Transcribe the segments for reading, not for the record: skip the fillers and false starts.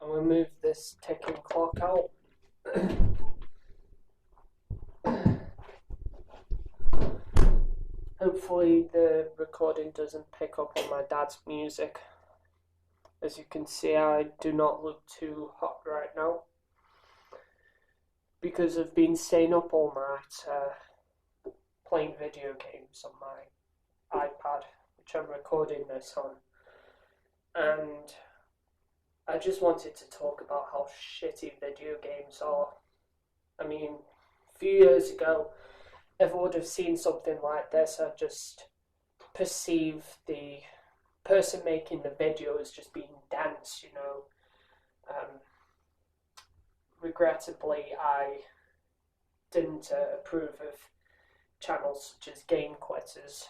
and we'll move this ticking clock out. Hopefully the recording doesn't pick up on my dad's music. As you can see, I do not look too hot right now because I've been staying up all night playing video games on my iPad, which I'm recording this on. And I just wanted to talk about how shitty video games are. I mean, a few years ago, if I would have seen something like this, I'd just perceive the person making the video as just being dense, you know. Regrettably, I didn't approve of channels such as Game Quitters.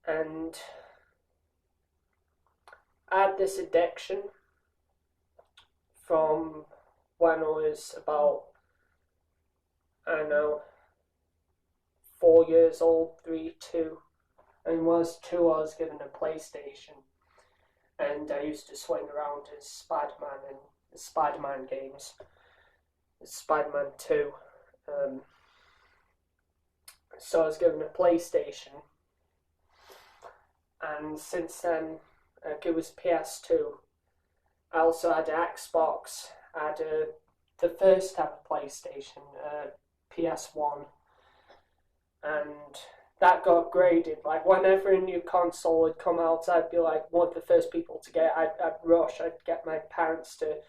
And I had this addiction from when I was about, I don't know, 4 years old, 3, 2. And when I was 2, I was given a PlayStation. And I used to swing around as Spider-Man in the Spider-Man games. Spider-Man 2. So I was given a PlayStation. And since then, it was PS2. I also had an Xbox. I had the first ever PlayStation, PS1. And that got upgraded. Like, whenever a new console would come out, I'd be like one of the first people to get it. I'd rush. I'd get my parents to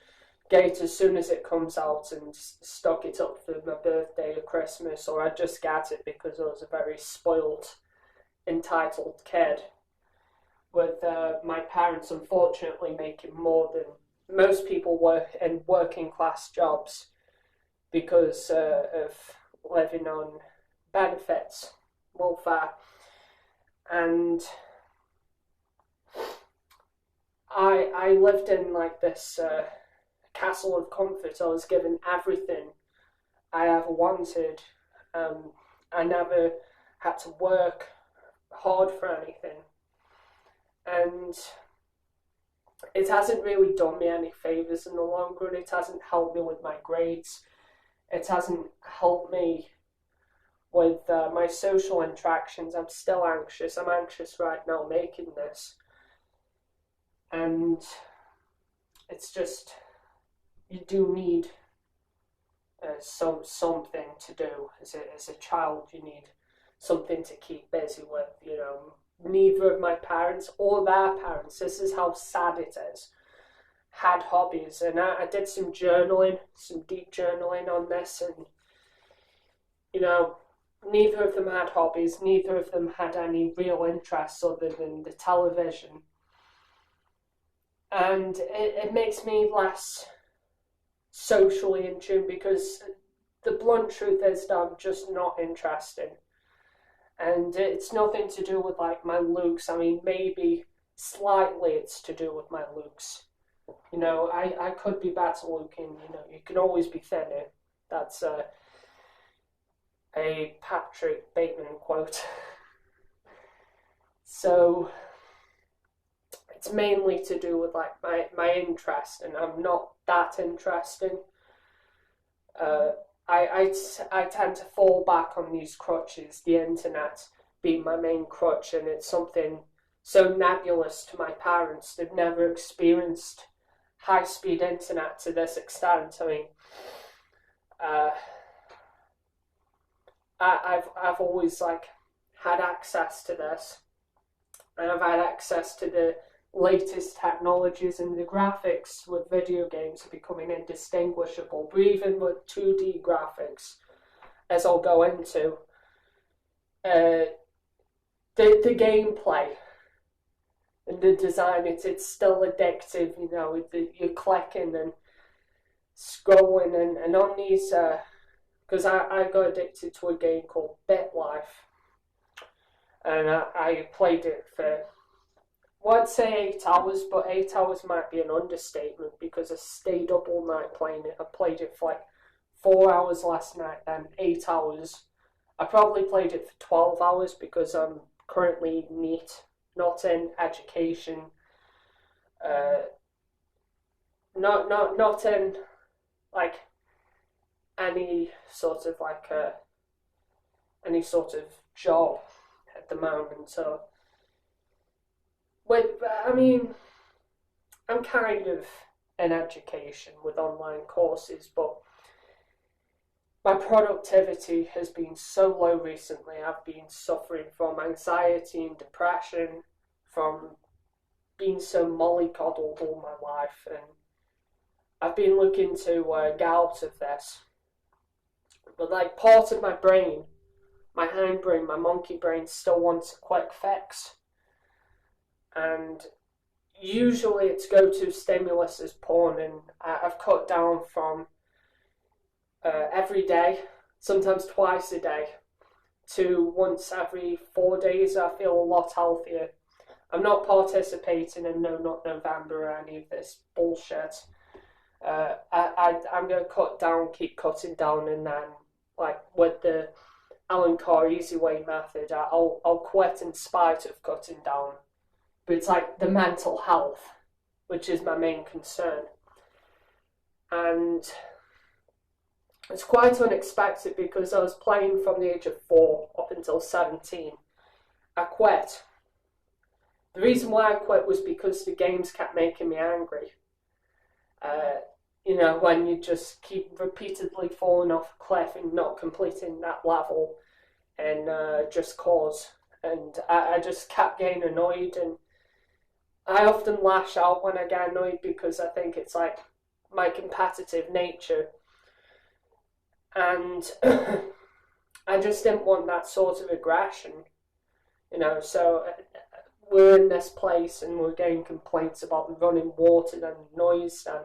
get it as soon as it comes out and stock it up for my birthday or Christmas, or I'd just get it because I was a very spoiled, entitled kid, with my parents unfortunately making more than most people work in working class jobs because of living on benefits, welfare. And I lived in like this castle of comfort. I was given everything I ever wanted. I never had to work hard for anything. And it hasn't really done me any favours in the long run. It hasn't helped me with my grades. It hasn't helped me with my social interactions. I'm still anxious. I'm anxious right now making this. And it's just, you do need something to do. As a child, you need something to keep busy with, you know. Neither of my parents or their parents, this is how sad it is, had hobbies. And I did some journaling, some deep journaling on this, and, you know, neither of them had hobbies, neither of them had any real interests other than the television. And it makes me less socially in tune because the blunt truth is that I'm just not interested. And it's nothing to do with like my looks. I mean, maybe slightly it's to do with my looks. You know, I could be better looking, you know, you can always be thinner. That's a Patrick Bateman quote. So it's mainly to do with like my interest, and I'm not that interesting. I tend to fall back on these crutches, the internet being my main crutch, and it's something so nebulous to my parents. They've never experienced high-speed internet to this extent. I mean, I've always like had access to this, and I've had access to the latest technologies, and the graphics with video games are becoming indistinguishable. But even with 2D graphics, as I'll go into, the gameplay and the design, it's still addictive, you know, you're clicking and scrolling, and on these, because I got addicted to a game called BitLife, and I played it for, well, I'd say 8 hours, but 8 hours might be an understatement because I stayed up all night playing it. I played it for like 4 hours last night, then 8 hours. I probably played it for 12 hours because I'm currently NEET, not in education. not in like any sort of any sort of job at the moment. So, I mean, I'm kind of in education with online courses, but my productivity has been so low recently. I've been suffering from anxiety and depression, from being so mollycoddled all my life, and I've been looking to get out of this. But like part of my brain, my hindbrain, my monkey brain, still wants a quick fix, and usually its go-to stimulus is porn, and I've cut down from every day, sometimes twice a day, to once every 4 days. I feel a lot healthier. I'm not participating in No Not November or any of this bullshit. I'm going to cut down, keep cutting down, and then, like with the Alan Carr easy way method, I'll quit in spite of cutting down. But it's like the mental health, which is my main concern. And it's quite unexpected because I was playing from the age of 4 up until 17. I quit. The reason why I quit was because the games kept making me angry. When you just keep repeatedly falling off a cliff and not completing that level and just cause. And I just kept getting annoyed, and I often lash out when I get annoyed because I think it's like my competitive nature. And I just didn't want that sort of aggression, so we're in this place and we're getting complaints about the running water and noise, and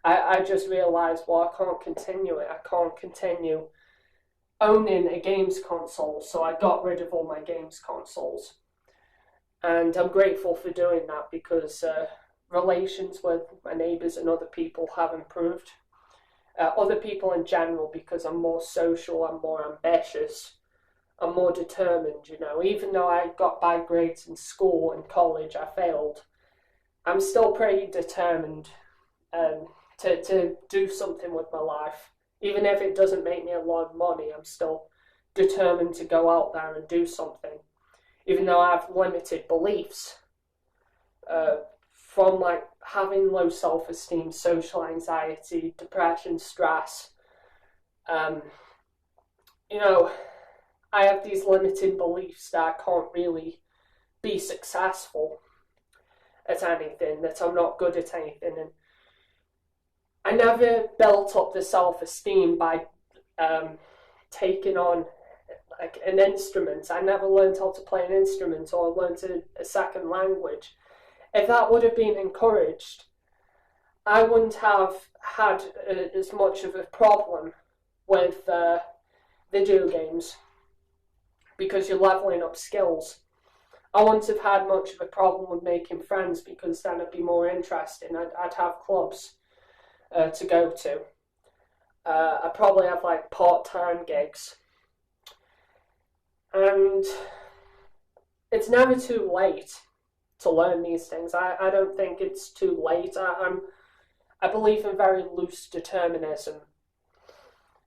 I just realised, well, I can't continue it. I can't continue owning a games console, so I got rid of all my games consoles. And I'm grateful for doing that because relations with my neighbours and other people have improved. Other people in general, because I'm more social, I'm more ambitious, I'm more determined, Even though I got bad grades in school and college, I failed, I'm still pretty determined to do something with my life. Even if it doesn't make me a lot of money, I'm still determined to go out there and do something. Even though I have limited beliefs, from like having low self-esteem, social anxiety, depression, stress, I have these limiting beliefs that I can't really be successful at anything, that I'm not good at anything, and I never built up the self-esteem by taking on like an instrument. I never learned how to play an instrument or learned a second language. If that would have been encouraged, I wouldn't have had as much of a problem with video games, because you're leveling up skills. I wouldn't have had much of a problem with making friends, because then it'd be more interesting. I'd have clubs to go to. I probably have like part-time gigs. And it's never too late to learn these things. I don't think it's too late. I believe in very loose determinism.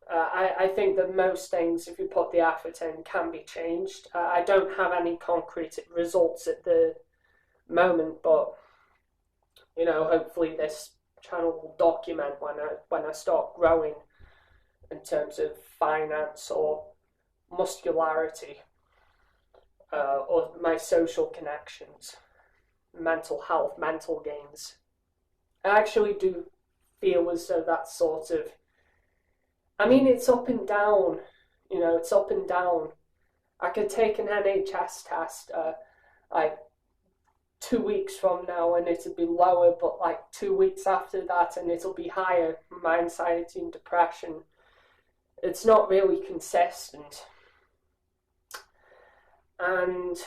I think that most things, if you put the effort in, can be changed. I don't have any concrete results at the moment, but hopefully this channel will document when I start growing in terms of finance or muscularity, or my social connections, mental health, mental gains. I actually do feel as though that sort of, it's up and down, it's up and down. I could take an NHS test like 2 weeks from now and it'll be lower, but like 2 weeks after that and it'll be higher. My anxiety and depression, it's not really consistent. And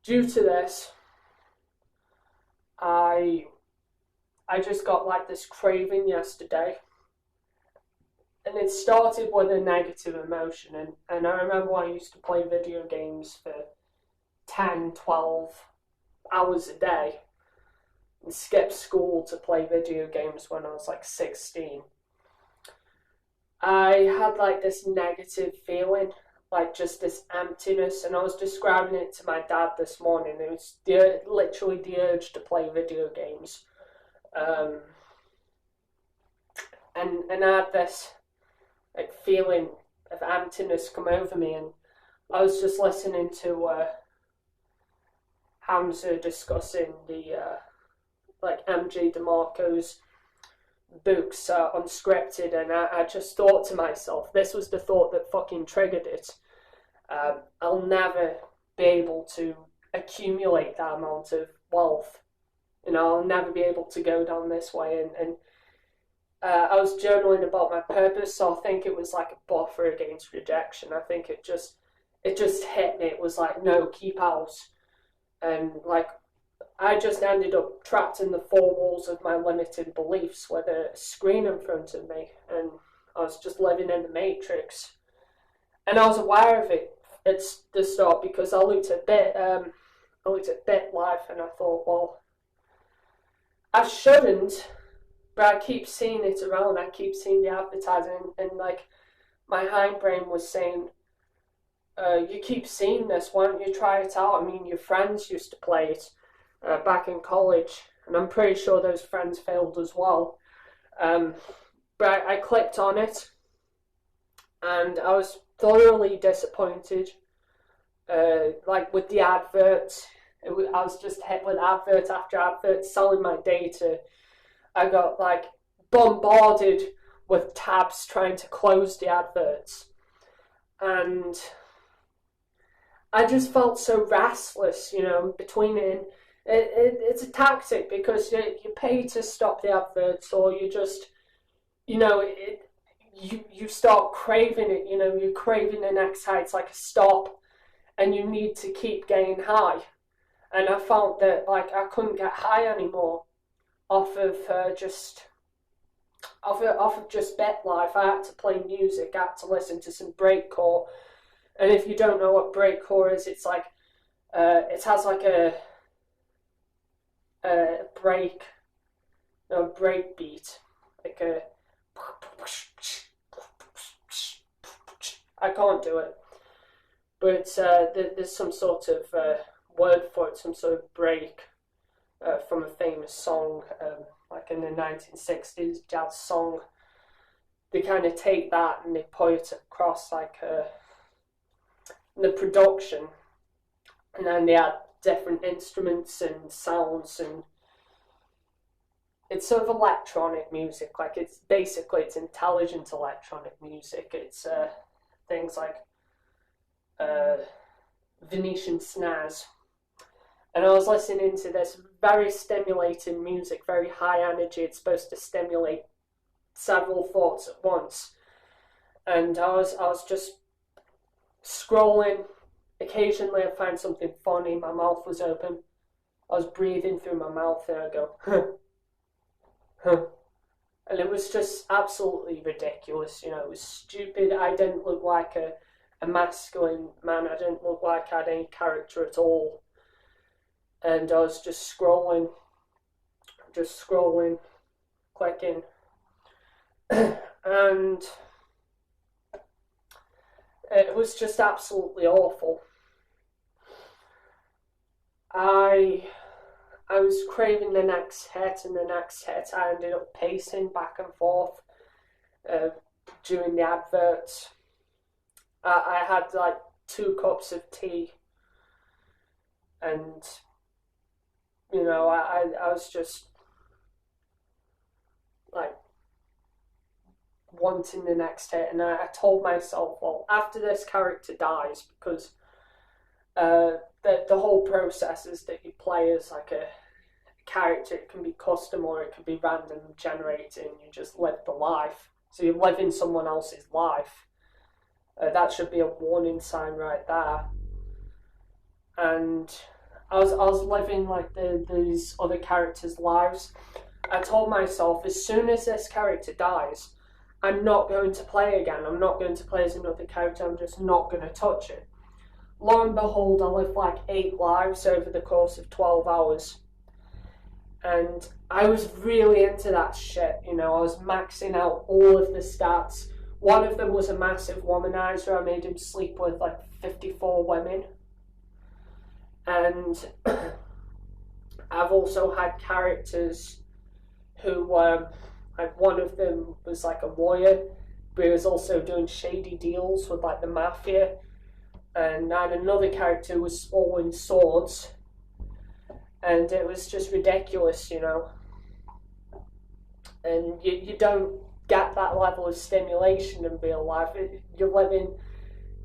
due to this, I just got like this craving yesterday, and it started with a negative emotion, and I remember when I used to play video games for 10, 12 hours a day, and skipped school to play video games when I was like 16, I had like this negative feeling, like just this emptiness, and I was describing it to my dad this morning. It was literally the urge to play video games, um, and I had this like feeling of emptiness come over me, and I was just listening to Hamza discussing the like MJ DeMarco's books unscripted, and I just thought to myself, this was the thought that fucking triggered it. I'll never be able to accumulate that amount of wealth. You know, I'll never be able to go down this way. And I was journaling about my purpose, so I think it was like a buffer against rejection. I think it just hit me. It was like, no, keep out. And like, I just ended up trapped in the four walls of my limited beliefs with a screen in front of me, and I was just living in the matrix. And I was aware of it at the start because I looked at BitLife, and I thought, well, I shouldn't, but I keep seeing it around. I keep seeing the advertising, and like my hindbrain was saying, you keep seeing this, why don't you try it out? I mean, your friends used to play it back in college, and I'm pretty sure those friends failed as well. But I clicked on it, and I was thoroughly disappointed. Like with the adverts, I was just hit with advert after advert selling my data. I got like bombarded with tabs trying to close the adverts, and I just felt so restless, you know, between it. It's a tactic because you pay to stop the adverts, or you just, you know, you start craving it. You know, you're craving the next high. It's like a stop, and you need to keep getting high. And I found that like I couldn't get high anymore off of just BitLife. I had to play music. I had to listen to some breakcore. And if you don't know what breakcore is, it's like it has like a break beat, like a. I can't do it, but there's some sort of word for it, some sort of break from a famous song, like in the 1960s jazz song. They kind of take that and they put it across like the production, and then they add different instruments and sounds, and it's sort of electronic music. Like it's intelligent electronic music. It's things like Venetian snares. And I was listening to this very stimulating music, very high energy. It's supposed to stimulate several thoughts at once. And I was just scrolling. Occasionally I'd find something funny. My mouth was open. I was breathing through my mouth, and I'd go, huh, huh. And it was just absolutely ridiculous. You know, it was stupid. I didn't look like a masculine man. I didn't look like I had any character at all. And I was just scrolling, clicking. And it was just absolutely awful. I was craving the next hit and the next hit. I ended up pacing back and forth during the adverts. I had like 2 cups of tea, and you know, I was just like wanting the next hit, and I told myself, well, after this character dies, because the whole process is that you play as like a character. It can be custom or it can be random generated, and you just live the life. So you're living someone else's life. That should be a warning sign right there. And I was living like these other characters' lives. I told myself, as soon as this character dies, I'm not going to play again. I'm not going to play as another character. I'm just not going to touch it. Lo and behold, I lived like 8 lives over the course of 12 hours. And I was really into that shit, you know. I was maxing out all of the stats. One of them was a massive womanizer. I made him sleep with like 54 women. And I've also had characters who, like one of them was like a lawyer, but he was also doing shady deals with like the mafia. And I had another character who was swallowing swords. And it was just ridiculous, you know. And you don't get that level of stimulation in real life. You're living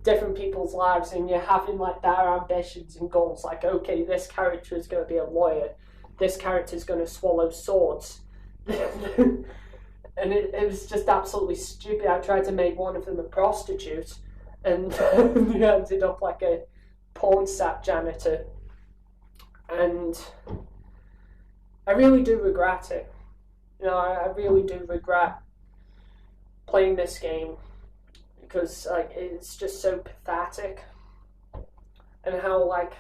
different people's lives and you're having like their ambitions and goals. Like, okay, this character is going to be a lawyer. This character is going to swallow swords. And it was just absolutely stupid. I tried to make one of them a prostitute and he ended up like a porn sat janitor. And I really do regret it. You know, I really do regret playing this game because like it's just so pathetic, and how like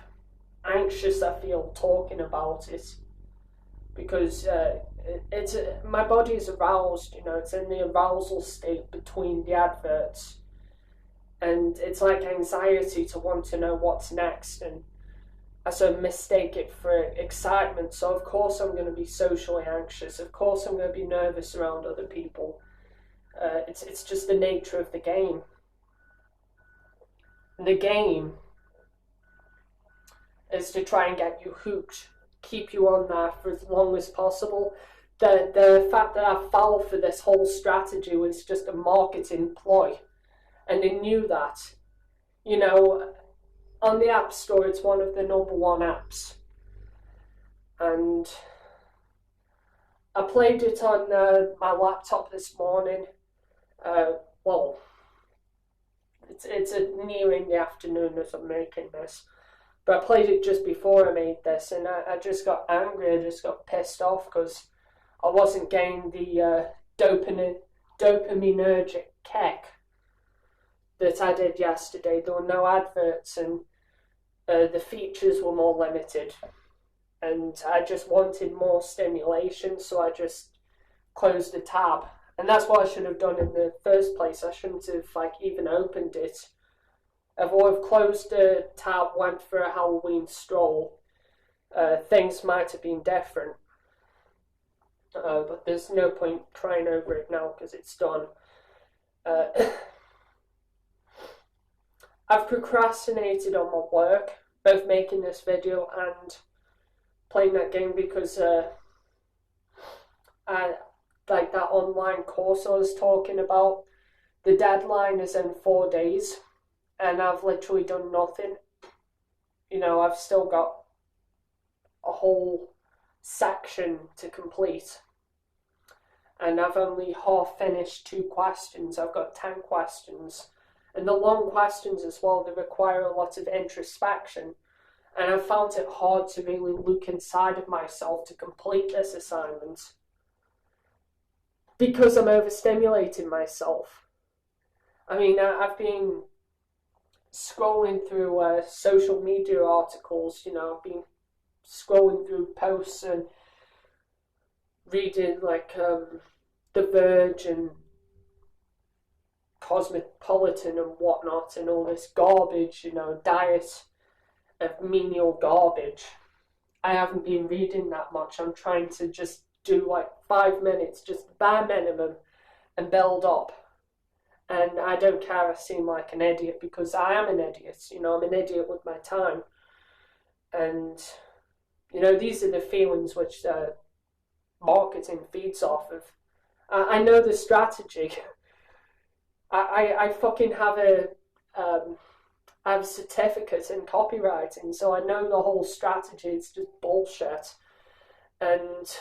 anxious I feel talking about it because it's my body is aroused. You know, it's in the arousal state between the adverts, and it's like anxiety to want to know what's next, and I sort of mistake it for excitement. So of course I'm going to be socially anxious. Of course I'm going to be nervous around other people. It's just the nature of the game. And the game is to try and get you hooked, keep you on there for as long as possible. The fact that I fell for this whole strategy was just a marketing ploy, and they knew that. You know, on the App Store, it's one of the #1 apps. And I played it on my laptop this morning. Well, it's nearing the afternoon as I'm making this. But I played it just before I made this, and I just got angry. I just got pissed off because I wasn't getting the dopaminergic kick that I did yesterday. There were no adverts, and the features were more limited, and I just wanted more stimulation, so I just closed the tab. And that's what I should have done in the first place. I shouldn't have like even opened it. If I would have closed the tab, went for a Halloween stroll, things might have been different. But there's no point crying over it now because it's done. I've procrastinated on my work, both making this video and playing that game, because like that online course I was talking about, the deadline is in 4 days and I've literally done nothing. You know, I've still got a whole section to complete and I've only half finished 2 questions. I've got 10 questions. And the long questions as well, they require a lot of introspection. And I found it hard to really look inside of myself to complete this assignment because I'm overstimulating myself. I mean, I've been scrolling through social media articles, you know, I've been scrolling through posts and reading like The Verge and Cosmopolitan and whatnot, and all this garbage, you know, diet of menial garbage. I haven't been reading that much. I'm trying to just do like 5 minutes, just bare minimum, and build up. And I don't care if I seem like an idiot, because I am an idiot. You know, I'm an idiot with my time. And, you know, these are the feelings which marketing feeds off of. I know the strategy. I fucking have I have a certificate in copywriting, so I know the whole strategy. It's just bullshit. And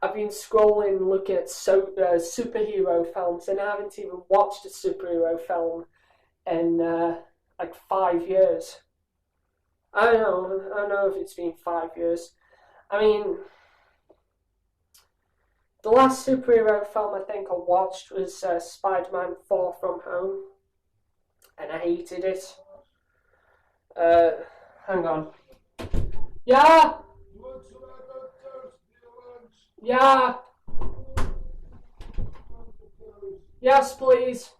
I've been scrolling, looking at superhero films, and I haven't even watched a superhero film in like 5 years. I don't know if it's been 5 years. I mean, the last superhero film I think I watched was Spider-Man Far From Home, and I hated it. Hang on. Yeah! Yeah. Yes, please.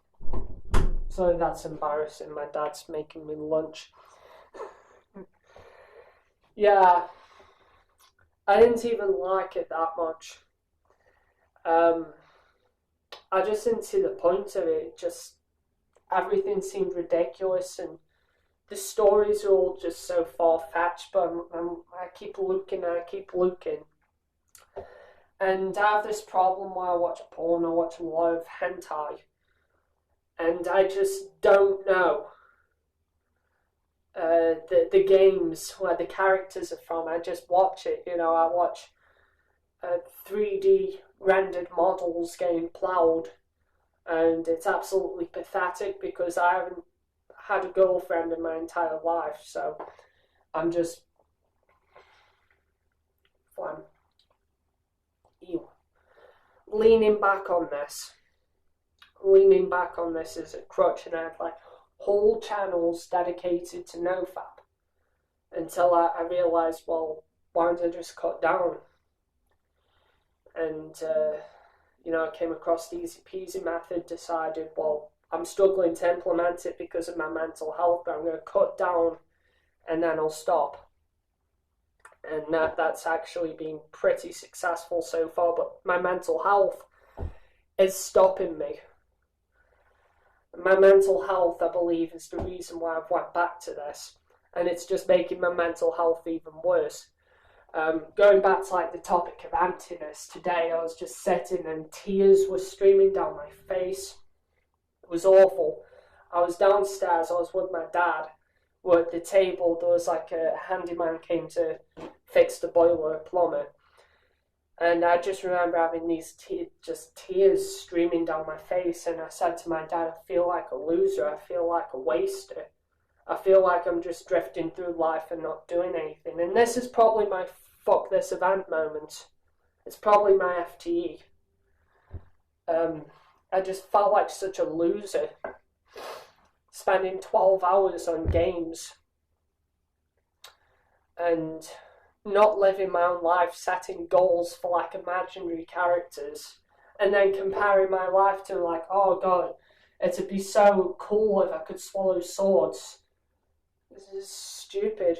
So that's embarrassing. My dad's making me lunch. Yeah, I didn't even like it that much. Um, I just didn't see the point of it. Just everything seemed ridiculous, and the stories are all just so far fetched. But I keep looking, and I keep looking, and I have this problem where I watch porn. I watch a lot of hentai, and I just don't know the games where the characters are from. I just watch it. I watch 3D rendered models getting ploughed, and it's absolutely pathetic because I haven't had a girlfriend in my entire life, so I'm just fine. Ew. Leaning back on this, leaning back on this as a crutch, and I have like whole channels dedicated to nofap until I realised, well, why don't I just cut down? And I came across the easy peasy method, decided, well, I'm struggling to implement it because of my mental health, but I'm going to cut down and then I'll stop. And that's actually been pretty successful so far, but my mental health is stopping me. My mental health, I believe, is the reason why I've went back to this, and it's just making my mental health even worse. Going back to like the topic of emptiness, today I was just sitting and tears were streaming down my face. It was awful. I was downstairs, I was with my dad. We're at the table, there was like a handyman came to fix the boiler, a plumber. And I just remember having these tears streaming down my face, and I said to my dad, I feel like a loser, I feel like a waster. I feel like I'm just drifting through life and not doing anything. And this is probably my fuck this event moment. It's probably my FTE. I just felt like such a loser. Spending 12 hours on games and not living my own life, setting goals for like imaginary characters, and then comparing my life to like, oh god, it'd be so cool if I could swallow swords. This is stupid,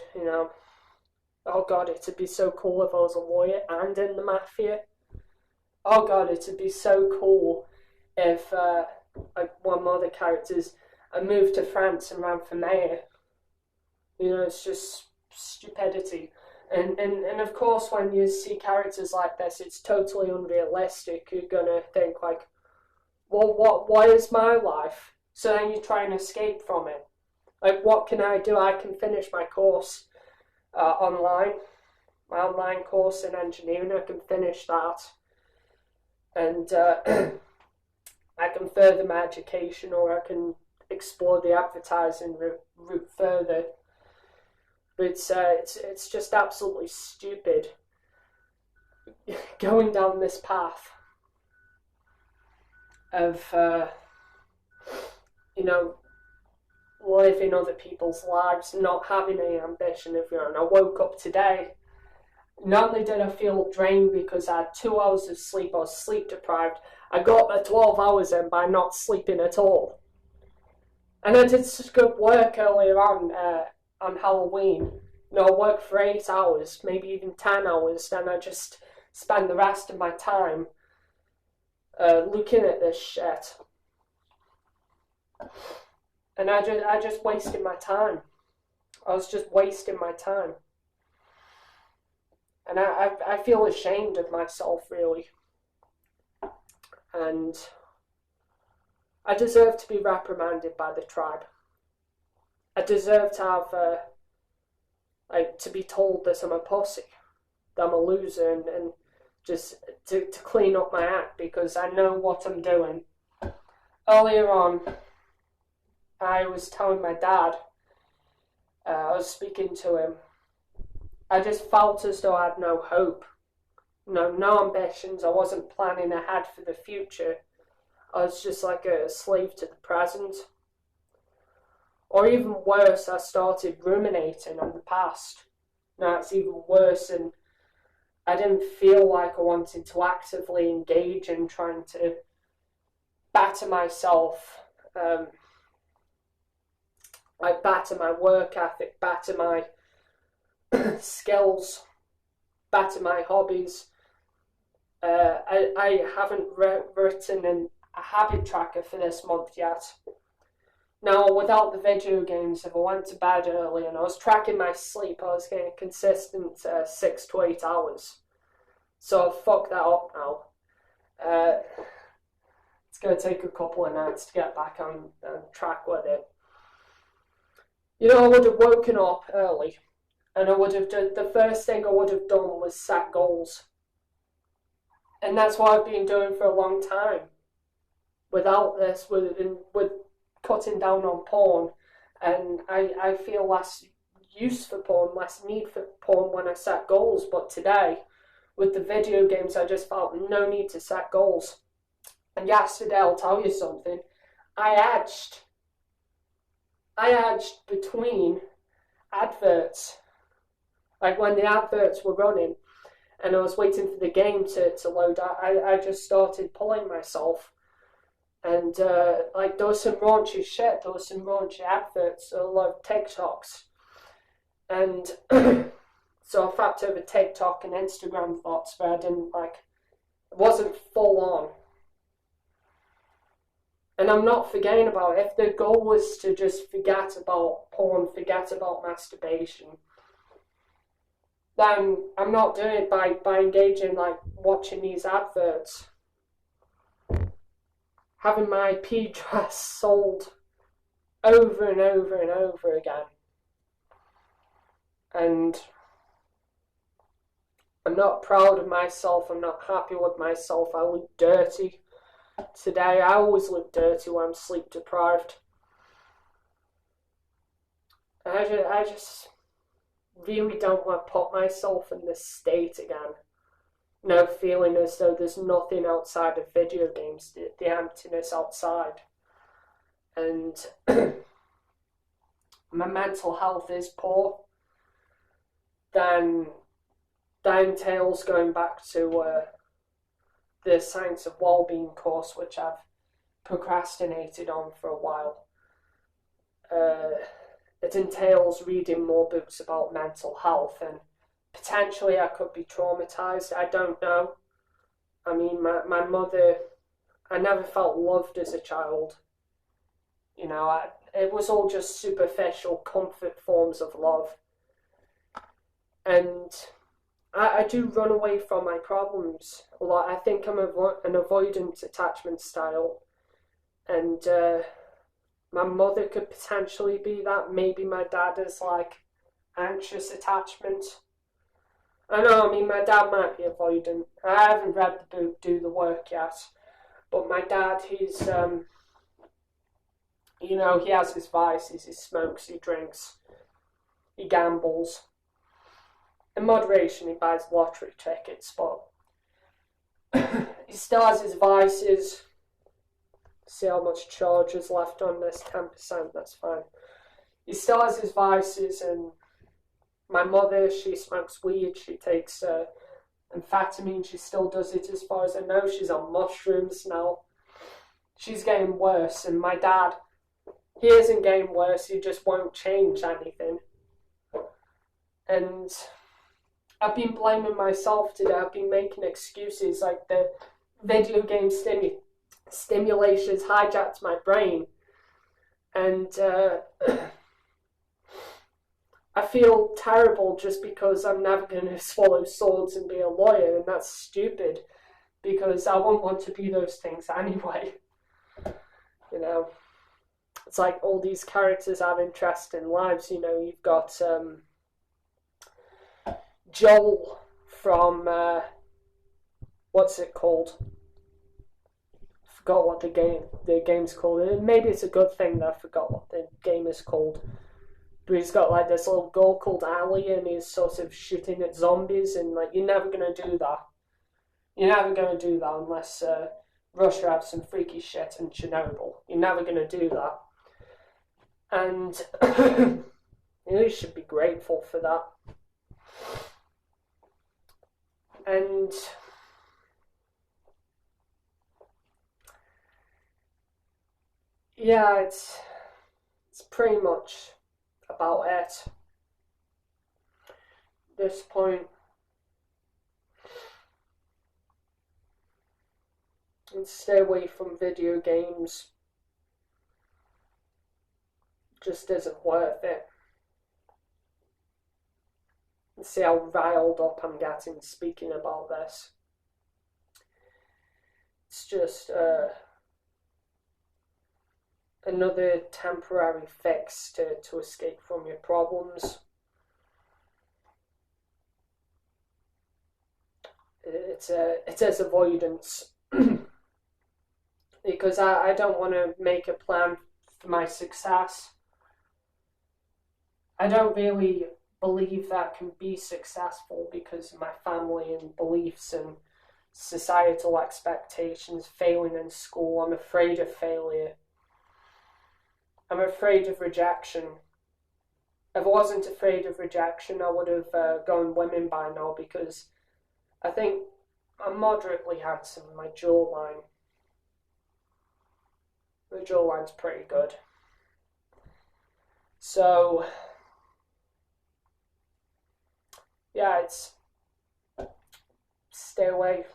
Oh god, it'd be so cool if I was a lawyer and in the mafia. Oh god, it'd be so cool if, like one of my other characters, I moved to France and ran for mayor. It's just stupidity. And of course, when you see characters like this, it's totally unrealistic. You're gonna think like, well, what is my life? So then you try and escape from it. Like, what can I do? I can finish my course online, my online course in engineering. I can finish that, and I can further my education, or I can explore the advertising route further. But it's just absolutely stupid going down this path of living other people's lives, not having any ambition of your own. I woke up today. Not only did I feel drained because I had 2 hours of sleep, I was sleep deprived, I got the 12 hours in by not sleeping at all. And I did such good work earlier on Halloween. I worked for 8 hours, maybe even 10 hours, then I just spent the rest of my time looking at this shit. And I just wasted my time. I was just wasting my time. And I feel ashamed of myself, really. And I deserve to be reprimanded by the tribe. I deserve to have, to be told that I'm a pussy, that I'm a loser, and just to clean up my act, because I know what I'm doing. Earlier on, I was telling my dad, I was speaking to him, I just felt as though I had no hope, no ambitions. I wasn't planning ahead for the future. I was just like a slave to the present. Or even worse, I started ruminating on the past. Now it's even worse, and I didn't feel like I wanted to actively engage in trying to better myself, like better my work ethic, better my skills, better my hobbies. I haven't written a habit tracker for this month yet. Now, without the video games, if I went to bed early and I was tracking my sleep, I was getting a consistent 6 to 8 hours. So fuck that up now. It's going to take a couple of nights to get back on track with it. You know, I would have woken up early, and I would have done, the first thing I would have done was set goals. And that's what I've been doing for a long time. Without this, with cutting down on porn, and I feel less use for porn, less need for porn when I set goals. But today, with the video games, I just felt no need to set goals. And yesterday, I'll tell you something, I edged between adverts, like when the adverts were running, and I was waiting for the game to load. I just started pulling myself. And like there was some raunchy shit, there was some raunchy adverts, a lot of TikToks. And so I fapped over TikTok and Instagram thoughts, but I didn't it wasn't full on. And I'm not forgetting about it. If the goal was to just forget about porn, forget about masturbation, then I'm not doing it by engaging, watching these adverts. Having my IP address sold over and over and over again. And I'm not proud of myself, I'm not happy with myself, I look dirty. Today, I always look dirty when I'm sleep deprived. I just really don't want to put myself in this state again. No, feeling as though there's nothing outside of video games, the emptiness outside. And my mental health is poor. Then that entails going back to the Science of Wellbeing course, which I've procrastinated on for a while. It entails reading more books about mental health, and potentially I could be traumatized, I don't know. I mean, my mother, I never felt loved as a child. You know, it was all just superficial comfort forms of love. And I do run away from my problems a lot. I think I'm an avoidant attachment style. And my mother could potentially be that. Maybe my dad is anxious attachment. I know, I mean, my dad might be avoidant. I haven't read the book, Do the Work yet. But my dad, he's, he has his vices. He smokes, he drinks, he gambles. In moderation, he buys lottery tickets, but he still has his vices. See how much charge is left on this, 10%, that's fine. He still has his vices, and my mother, she smokes weed, she takes amphetamine, she still does it as far as I know. She's on mushrooms now. She's getting worse, and my dad, he isn't getting worse, he just won't change anything. And I've been blaming myself today. I've been making excuses like the video game stimulations hijacked my brain. And I feel terrible just because I'm never going to swallow swords and be a lawyer, and that's stupid because I won't want to be those things anyway. You know, it's like all these characters have interesting lives. You know, you've got Joel from what's it called? I forgot what the game's called. Maybe it's a good thing that I forgot what the game is called. But he's got this little girl called Ali, and he's sort of shooting at zombies, and you're never gonna do that. You're never gonna do that unless Russia have some freaky shit in Chernobyl. You're never gonna do that. And you should be grateful for that. And yeah, it's pretty much about it at this point. And stay away from video games. Just isn't worth it. And see how riled up I'm getting speaking about this. It's just another temporary fix to escape from your problems. It is avoidance. Because I don't want to make a plan for my success. I don't really believe that I can be successful because of my family and beliefs and societal expectations, failing in school. I'm afraid of failure. I'm afraid of rejection. If I wasn't afraid of rejection, I would have gone women by now, because I think I'm moderately handsome. My jawline. The jawline's pretty good. So, yeah, it's stay away.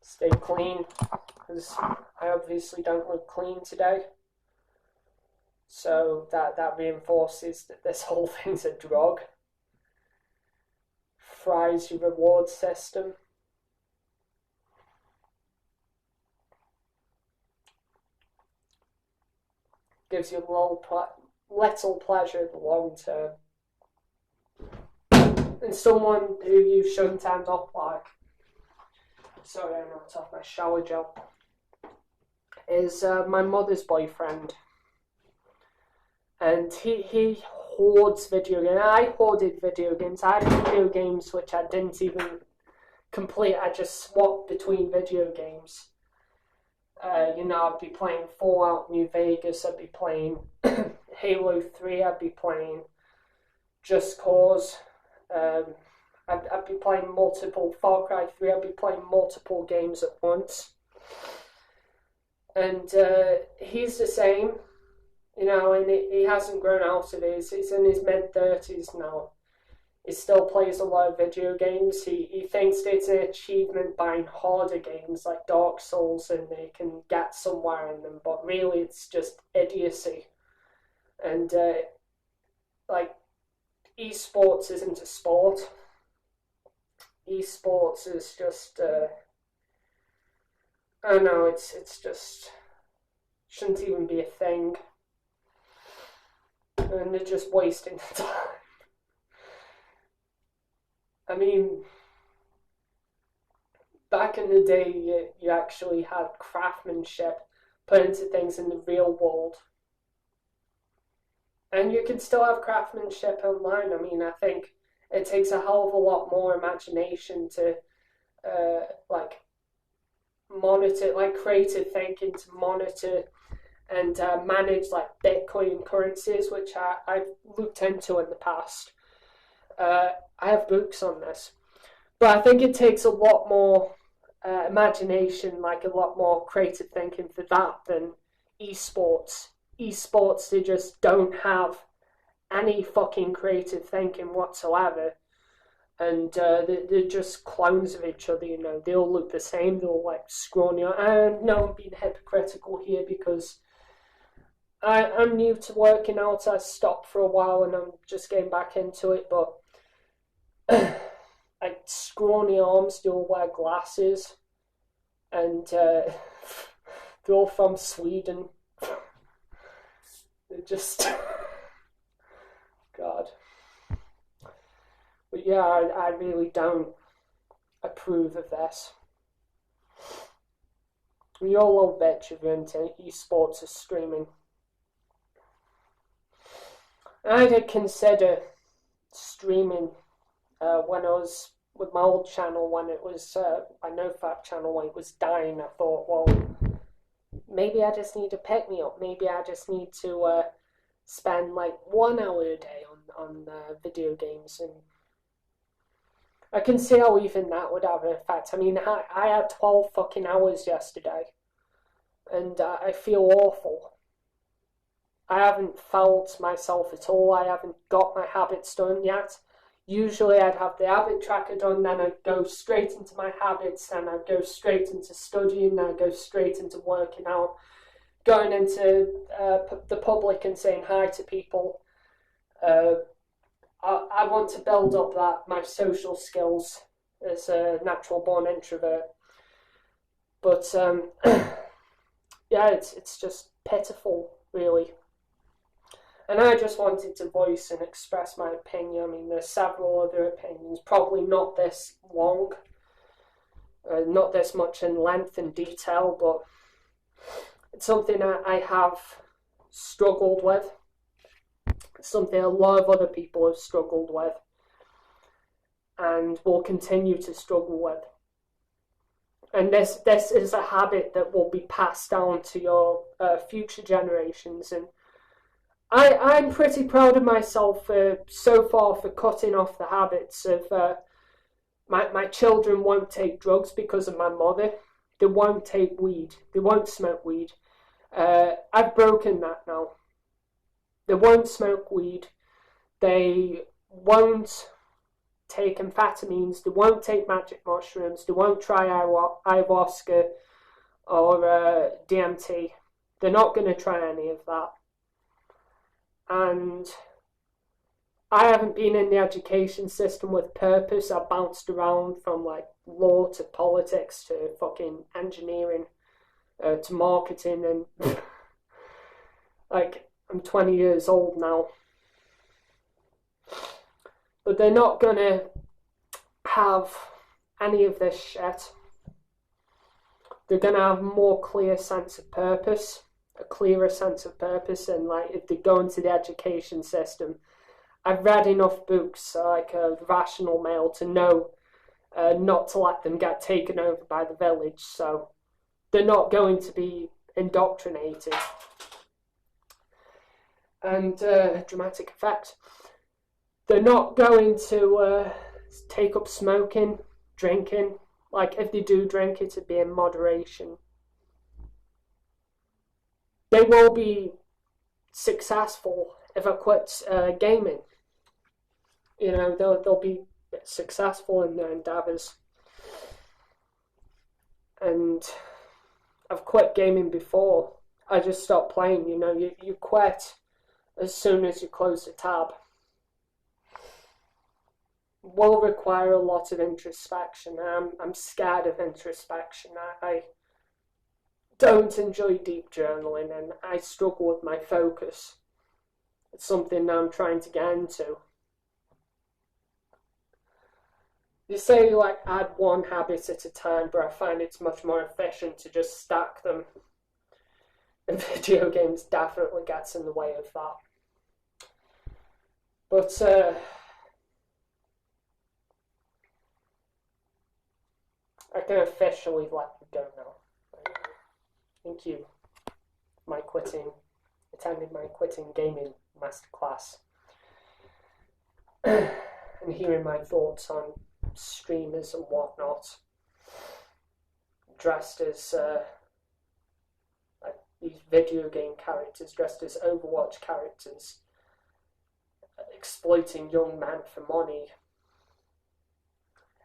Stay clean, because I obviously don't look clean today. So that reinforces that this whole thing's a drug. Fries your reward system. Gives you little pleasure in the long term. And someone who you shouldn't end up like, sorry, I'm not off my shower gel, is my mother's boyfriend. And he hoards video games. I hoarded video games. I had video games which I didn't even complete. I just swapped between video games. I'd be playing Fallout New Vegas, I'd be playing Halo 3, I'd be playing Just Cause, I'd be playing multiple Far Cry 3, I'd be playing multiple games at once. And he's the same, and he hasn't grown out of it. He's in his mid-30s now. He still plays a lot of video games. He thinks it's an achievement buying harder games like Dark Souls and they can get somewhere in them, but really it's just idiocy. And esports isn't a sport. Esports is just I don't know. It's just shouldn't even be a thing, and they're just wasting the time. I mean, back in the day, you actually had craftsmanship put into things in the real world. And you can still have craftsmanship online. I mean, I think it takes a hell of a lot more imagination to, monitor, creative thinking to monitor and manage, Bitcoin currencies, which I've looked into in the past. I have books on this, but I think it takes a lot more imagination, a lot more creative thinking for that than esports. Esports, they just don't have any fucking creative thinking whatsoever, and they're just clones of each other. They all look the same. They're all scrawny. And no, I'm being hypocritical here because I'm new to working out. I stopped for a while and I'm just getting back into it, but scrawny arms, they all wear glasses, and they're all from Sweden. They're just God. But yeah, I really don't approve of this. You're a little bitch if you're into esports or streaming. I did consider streaming when I was with my old channel, when it was my NoFap channel, when it was dying. I thought, well, maybe I just need to pick me up. Maybe I just need to spend 1 hour a day on video games, and I can see how even that would have an effect. I mean, I had 12 fucking hours yesterday, and I feel awful. I haven't felt myself at all. I haven't got my habits done yet. Usually I'd have the habit tracker done, then I'd go straight into my habits, then I'd go straight into studying, then I'd go straight into working out, going into the public and saying hi to people. I want to build up my social skills as a natural born introvert. But yeah, it's just pitiful, really. And I just wanted to voice and express my opinion. I mean, there's several other opinions, probably not this long, not this much in length and detail, but it's something I have struggled with. It's something a lot of other people have struggled with and will continue to struggle with. And this is a habit that will be passed down to your future generations. And I'm pretty proud of myself so far for cutting off the habits of my children won't take drugs because of my mother. They won't take weed. They won't smoke weed. I've broken that now. They won't smoke weed. They won't take amphetamines. They won't take magic mushrooms. They won't try ayahuasca or DMT. They're not going to try any of that. And I haven't been in the education system with purpose. I bounced around from like law to politics to fucking engineering to marketing, and like I'm 20 years old now. But they're not gonna have any of this shit. They're gonna have a more clear sense of purpose, a clearer sense of purpose, and like if they go into the education system, I've read enough books like a Rational Male to know not to let them get taken over by the village, so they're not going to be indoctrinated. And dramatic effect. They're not going to take up smoking, drinking. Like if they do drink, it would be in moderation. They will be successful if I quit gaming. You know, they'll be successful in their endeavours. And I've quit gaming before. I just stopped playing. You know, you quit as soon as you close the tab. Will require a lot of introspection. I'm scared of introspection. I don't enjoy deep journaling, and I struggle with my focus. It's something I'm trying to get into. You say like add one habit at a time, but I find it's much more efficient to just stack them. And video games definitely gets in the way of that. But I can officially let you go now. Thank you. Attended my quitting gaming masterclass. And hearing my thoughts on streamers and whatnot, dressed as like these video game characters, dressed as Overwatch characters, exploiting young men for money.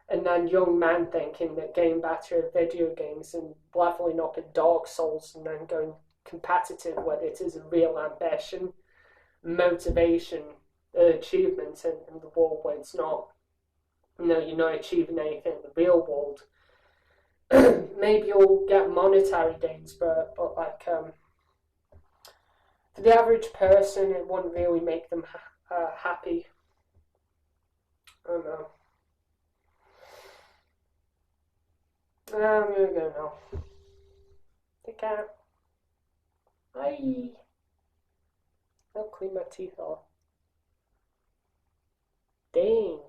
And then young men thinking that getting better at video games and leveling up in Dark Souls and then going competitive with it is a real ambition, motivation, achievement in the world where it's not. You know, you're not achieving anything in the real world. Maybe you'll get monetary gains, but like for the average person, it wouldn't really make them happy. I don't know. I'm gonna go now. Take care. Bye. I'll clean my teeth off. Dang.